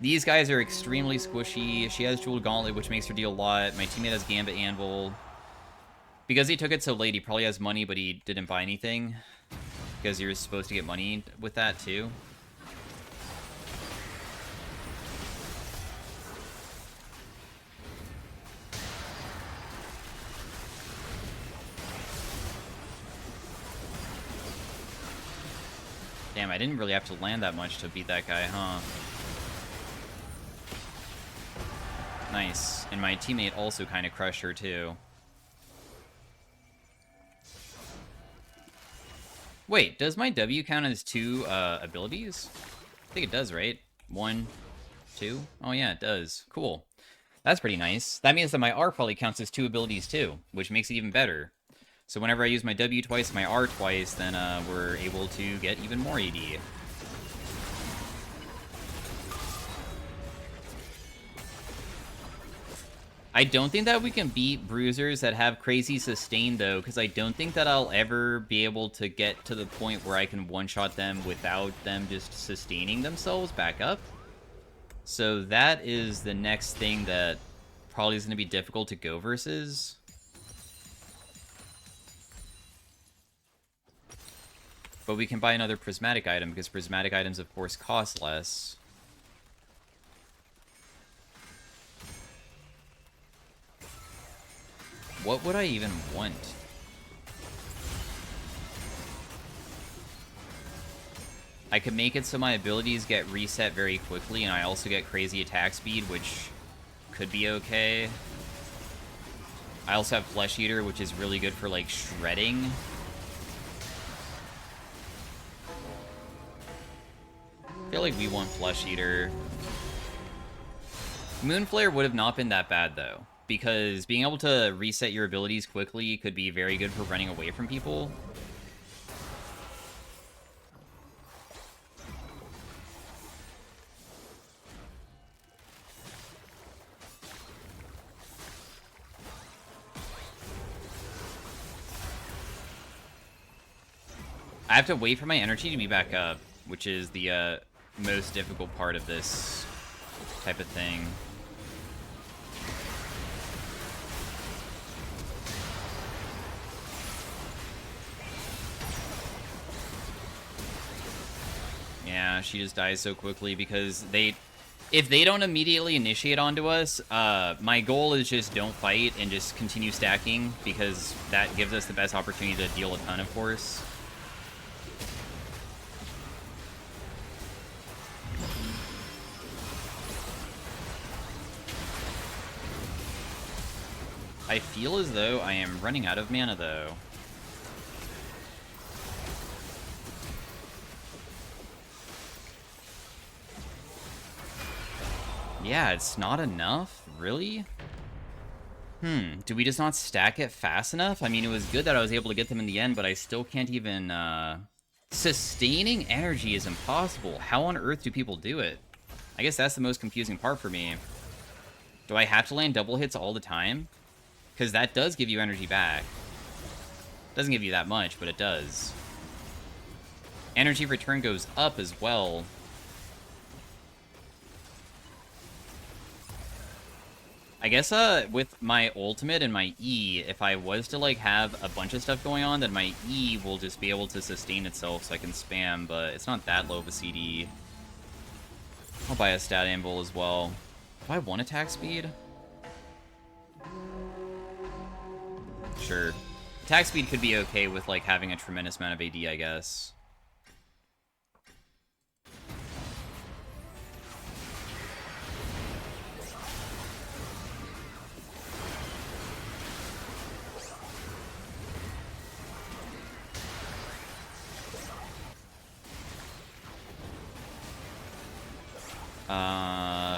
[SPEAKER 1] These guys are extremely squishy. She has Jeweled Gauntlet, which makes her deal a lot. My teammate has Gambit Anvil. Because he took it so late, he probably has money, but he didn't buy anything. Because you're supposed to get money with that, too. Damn, I didn't really have to land that much to beat that guy, huh? Nice. And my teammate also kind of crushed her, too. Wait, does my W count as 2 abilities? I think it does, right? 1, 2? Oh, yeah, it does. Cool. That's pretty nice. That means that my R probably counts as 2 abilities, too, which makes it even better. So whenever I use my W twice, my R twice, then we're able to get even more AD. I don't think that we can beat bruisers that have crazy sustain, though, because I don't think that I'll ever be able to get to the point where I can one-shot them without them just sustaining themselves back up. So that is the next thing that probably is going to be difficult to go versus. But we can buy another prismatic item, because prismatic items, of course, cost less. What would I even want? I could make it so my abilities get reset very quickly, and I also get crazy attack speed, which could be okay. I also have Flesh Eater, which is really good for, like, shredding. I feel like we want Flesh Eater. Moonflare would have not been that bad, though, because being able to reset your abilities quickly could be very good for running away from people. I have to wait for my energy to be back up, which is the most difficult part of this type of thing. Yeah, she just dies so quickly because if they don't immediately initiate onto us, my goal is just don't fight and just continue stacking, because that gives us the best opportunity to deal a ton, of course. I feel as though I am running out of mana, though. Yeah, it's not enough? Really? Do we just not stack it fast enough? I mean, it was good that I was able to get them in the end, but I still can't even, Sustaining energy is impossible. How on earth do people do it? I guess that's the most confusing part for me. Do I have to land double hits all the time? Because that does give you energy back. Doesn't give you that much, but it does. Energy return goes up as well. I guess with my ultimate and my E, if I was to like have a bunch of stuff going on, then my E will just be able to sustain itself so I can spam, but it's not that low of a CD. I'll buy a stat anvil as well. Do I want attack speed? Sure. Attack speed could be okay with, like, having a tremendous amount of AD, I guess.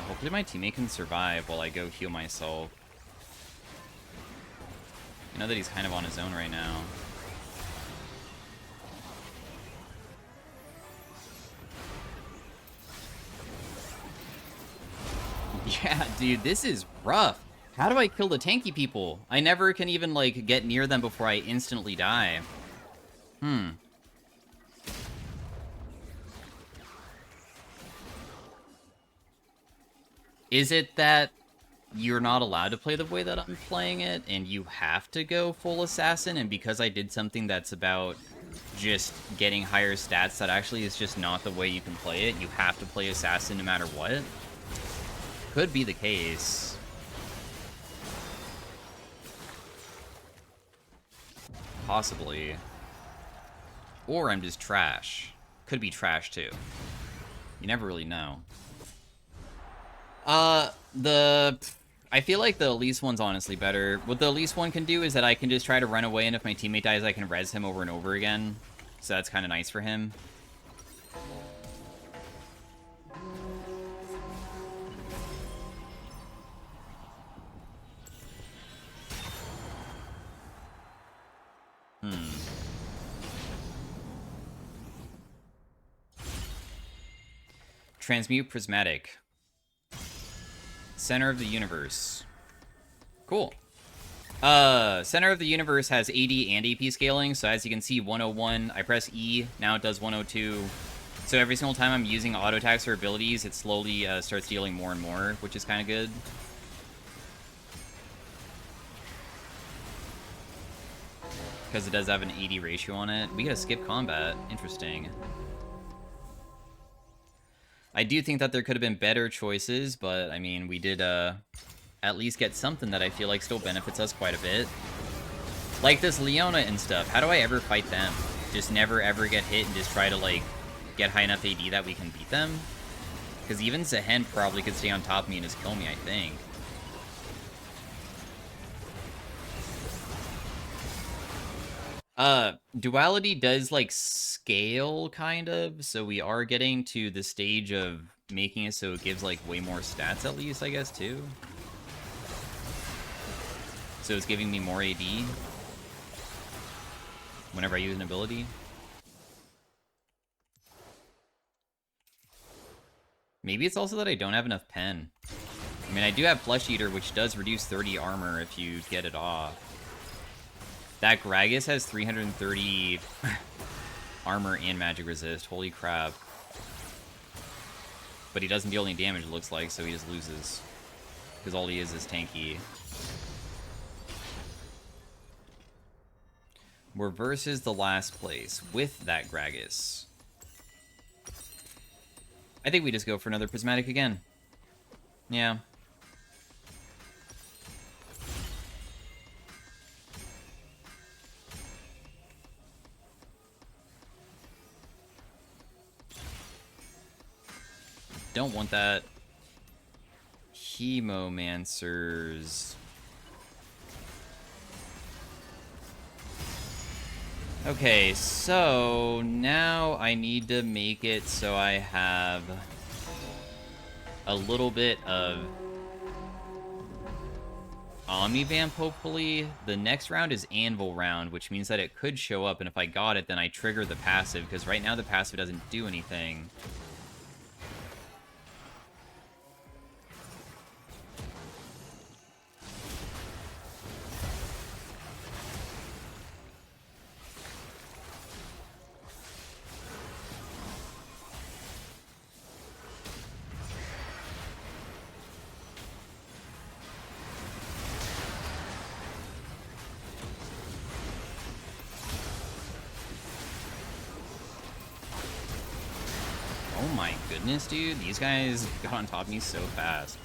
[SPEAKER 1] Hopefully my teammate can survive while I go heal myself. I know that he's kind of on his own right now. Yeah, dude, this is rough. How do I kill the tanky people? I never can even, like, get near them before I instantly die. Is it that you're not allowed to play the way that I'm playing it, and you have to go full assassin, and because I did something that's about just getting higher stats, that actually is just not the way you can play it? You have to play assassin no matter what? Could be the case. Possibly. Or I'm just trash. Could be trash, too. You never really know. I feel like the Elise one's honestly better. What the Elise one can do is that I can just try to run away, and if my teammate dies, I can res him over and over again. So that's kind of nice for him. Transmute Prismatic. Center of the Universe. Cool. Center of the Universe has AD and AP scaling, so as you can see, 101, I press E, now it does 102. So every single time I'm using auto attacks or abilities, it slowly starts dealing more and more, which is kind of good. Because it does have an AD ratio on it. We gotta skip combat. Interesting. I do think that there could have been better choices, but, I mean, we did, at least get something that I feel like still benefits us quite a bit. Like this Leona and stuff. How do I ever fight them? Just never ever get hit and just try to, like, get high enough AD that we can beat them? Because even Zehen probably could stay on top of me and just kill me, I think. Duality does, like, scale, kind of, so we are getting to the stage of making it so it gives, like, way more stats, at least, I guess, too. So it's giving me more AD whenever I use an ability. Maybe it's also that I don't have enough pen. I mean, I do have Flesh Eater, which does reduce 30 armor if you get it off. That Gragas has 330 armor and magic resist. Holy crap. But he doesn't deal any damage, it looks like, so he just loses. Because all he is tanky. We're versus the last place with that Gragas. I think we just go for another Prismatic again. Yeah. Don't want that. Chemomancers. Okay, so now I need to make it so I have a little bit of Omnivamp, hopefully. The next round is Anvil round, which means that it could show up, and if I got it, then I trigger the passive, because right now the passive doesn't do anything. Oh my goodness, dude. These guys got on top of me so fast.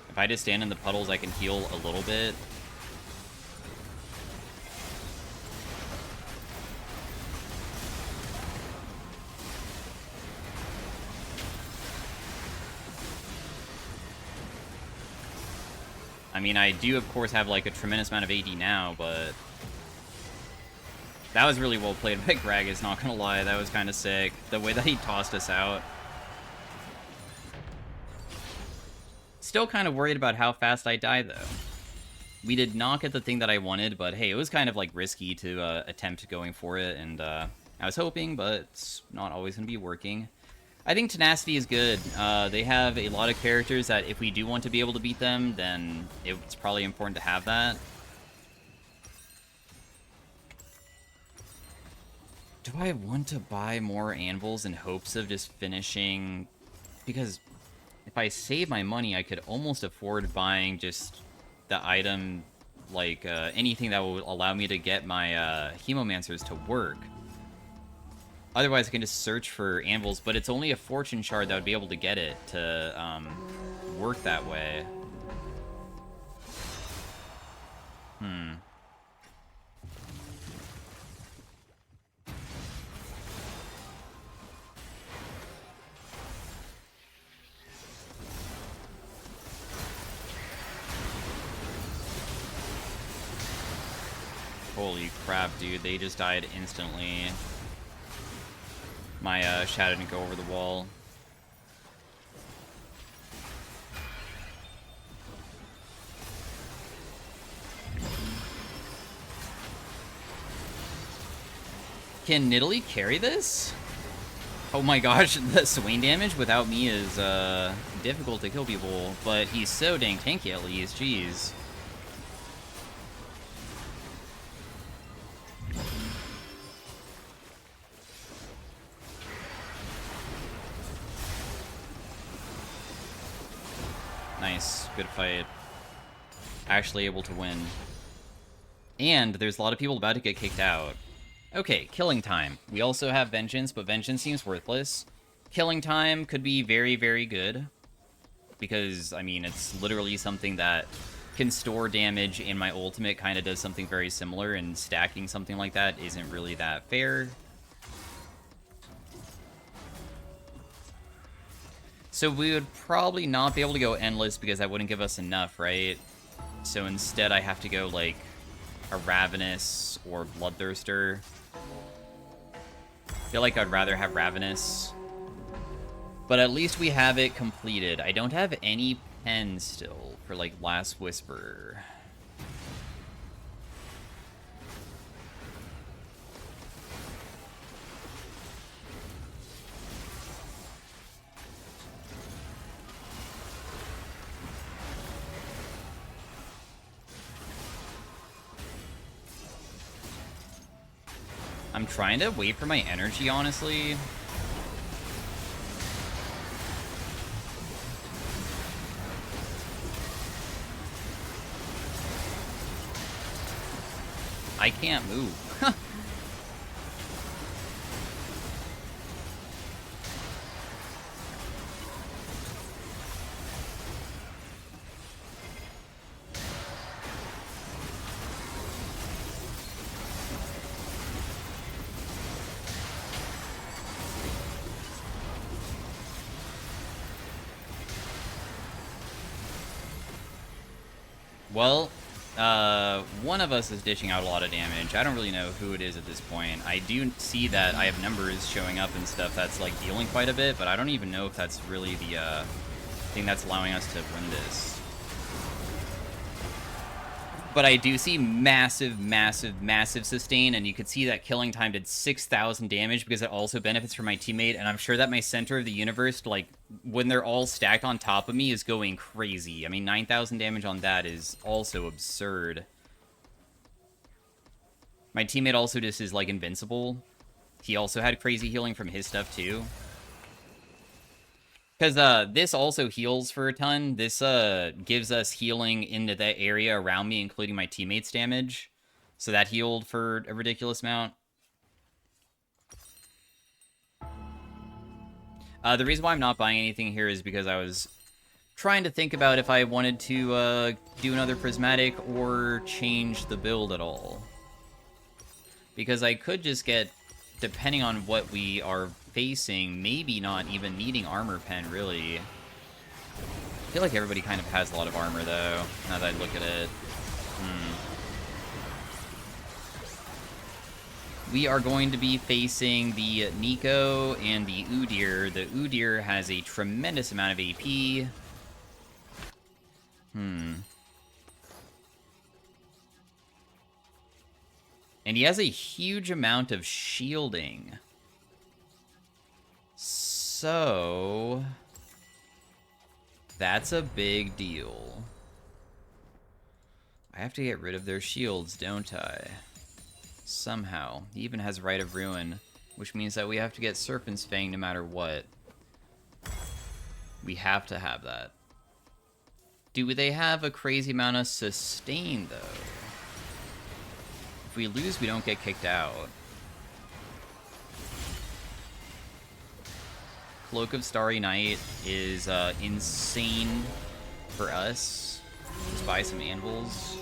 [SPEAKER 1] If I just stand in the puddles, I can heal a little bit. I mean, I do, of course, have, like, a tremendous amount of AD now, but... That was really well played by Gragas, not gonna lie. That was kind of sick. The way that he tossed us out. Still kind of worried about how fast I die, though. We did not get the thing that I wanted, but hey, it was kind of, like, risky to attempt going for it, and I was hoping, but it's not always gonna be working. I think Tenacity is good. They have a lot of characters that if we do want to be able to beat them, then it's probably important to have that. Do I want to buy more anvils in hopes of just finishing? Because if I save my money, I could almost afford buying just the item, like anything that will allow me to get my Hemomancers to work. Otherwise, I can just search for anvils, but it's only a fortune shard that would be able to get it to work that way. Holy crap, dude. They just died instantly. My shadow didn't go over the wall. Can Nidalee carry this? Oh my gosh, the Swain damage without me is difficult to kill people, but he's so dang tanky at least, jeez. Nice, good fight. Actually able to win. And there's a lot of people about to get kicked out. Okay, Killing Time. We also have Vengeance, but Vengeance seems worthless. Killing Time could be very, very good. Because, I mean, it's literally something that can store damage, and my ultimate kind of does something very similar, and stacking something like that isn't really that fair. So we would probably not be able to go Endless because that wouldn't give us enough, right? So instead I have to go, like, a Ravenous or Bloodthirster. I feel like I'd rather have Ravenous. But at least we have it completed. I don't have any pens still for, like, Last Whisper. I'm trying to wait for my energy, honestly. I can't move. Well, one of us is dishing out a lot of damage. I don't really know who it is at this point. I do see that I have numbers showing up and stuff that's, like, dealing quite a bit, but I don't even know if that's really the thing that's allowing us to win this. But I do see massive, massive, massive sustain, and you could see that Killing Time did 6,000 damage because it also benefits from my teammate, and I'm sure that my Center of the Universe, like, when they're all stacked on top of me, is going crazy. I mean, 9,000 damage on that is also absurd. My teammate also just is, like, invincible. He also had crazy healing from his stuff, too. Because this also heals for a ton. This gives us healing into that area around me, including my teammates' damage. So that healed for a ridiculous amount. The reason why I'm not buying anything here is because I was trying to think about if I wanted to do another prismatic or change the build at all. Because I could just get, depending on what we are facing, maybe not even needing armor pen, really. I feel like everybody kind of has a lot of armor, though, now that I look at it. We are going to be facing the Nico and the Udyr. The Udyr has a tremendous amount of AP. And he has a huge amount of shielding. So that's a big deal. I have to get rid of their shields, don't I? Somehow. He even has Rite of Ruin, which means that we have to get Serpent's Fang no matter what. We have to have that. Do they have a crazy amount of sustain, though? If we lose, we don't get kicked out. Cloak of Starry Night is insane for us. Just buy some anvils.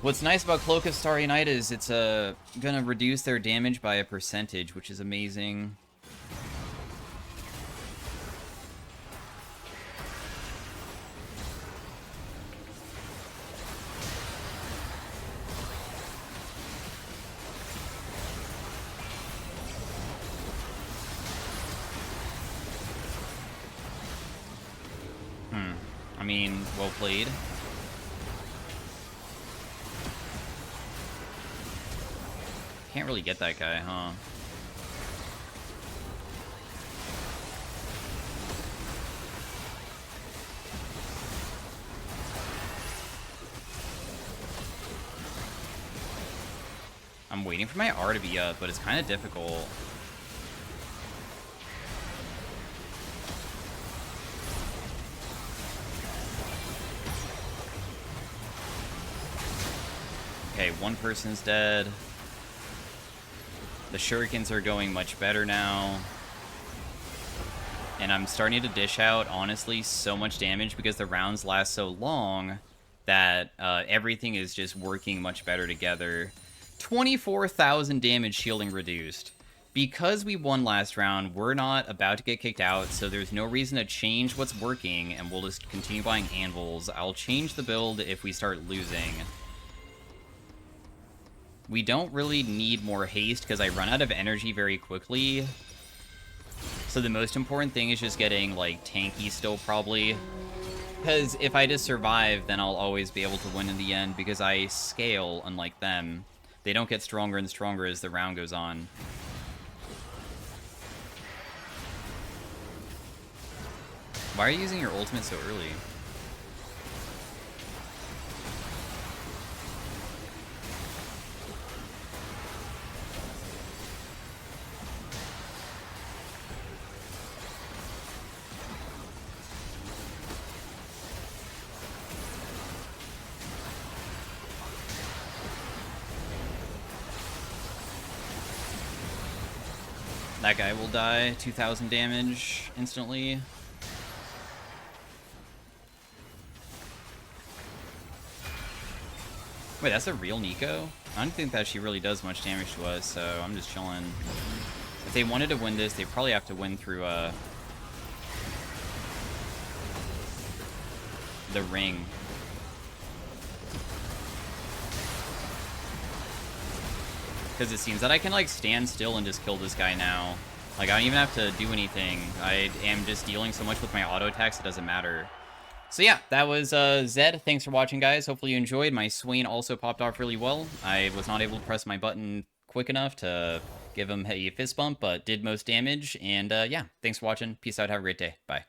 [SPEAKER 1] What's nice about Cloak of Starry Night is it's gonna reduce their damage by a percentage, which is amazing. I mean, well played. Can't really get that guy, huh? I'm waiting for my R to be up, but it's kind of difficult. Okay, one person's dead. The shurikens are going much better now. And I'm starting to dish out, honestly, so much damage because the rounds last so long that everything is just working much better together. 24,000 damage shielding reduced. Because we won last round, we're not about to get kicked out, so there's no reason to change what's working, and we'll just continue buying anvils. I'll change the build if we start losing. We don't really need more haste because I run out of energy very quickly. So the most important thing is just getting, like, tanky still, probably. Because if I just survive, then I'll always be able to win in the end because I scale, unlike them. They don't get stronger and stronger as the round goes on. Why are you using your ultimate so early? That guy will die. 2,000 damage instantly. Wait, that's a real Nico? I don't think that she really does much damage to us, so I'm just chilling. If they wanted to win this, they probably have to win through the ring. Because it seems that I can, like, stand still and just kill this guy now. Like, I don't even have to do anything. I am just dealing so much with my auto attacks, it doesn't matter. So yeah, that was Zed. Thanks for watching, guys. Hopefully you enjoyed. My Swain also popped off really well. I was not able to press my button quick enough to give him a fist bump, but did most damage. And yeah, thanks for watching. Peace out. Have a great day. Bye.